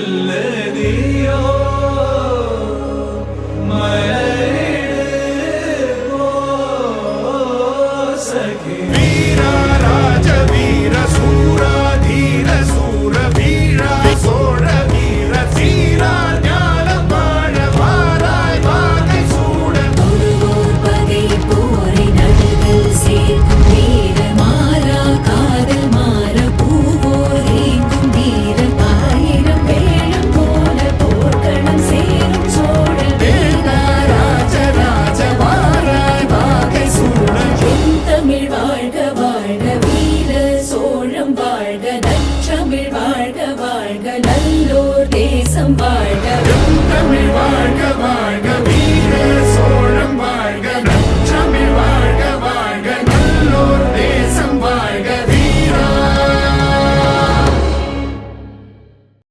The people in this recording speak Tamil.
செல்லதியோ மயிலோ சகி வீரா ராஜ வீர சூரா தீர சூர வீரா சோழ வீர சீரா ஞானம் வாழ வாராய் வாகை சூட ஒருவோர் பகை போரை நடுவில் சேர்க்கும் வீர மாறா காதல் மாற பூவோர் ஏங்கும் வீர ஆயிரம் வேளம் போல போர்க்களம் சேரும் சோழ வேதா ராஜ ராஜ வாராய் வாகை சூட தமிழ் வாழ்க வாழ்க வீர சோழம் வாழ்க நற்றமிழ் வாழ்க வாழ்க நல்லோர் தேசம் வாழ்க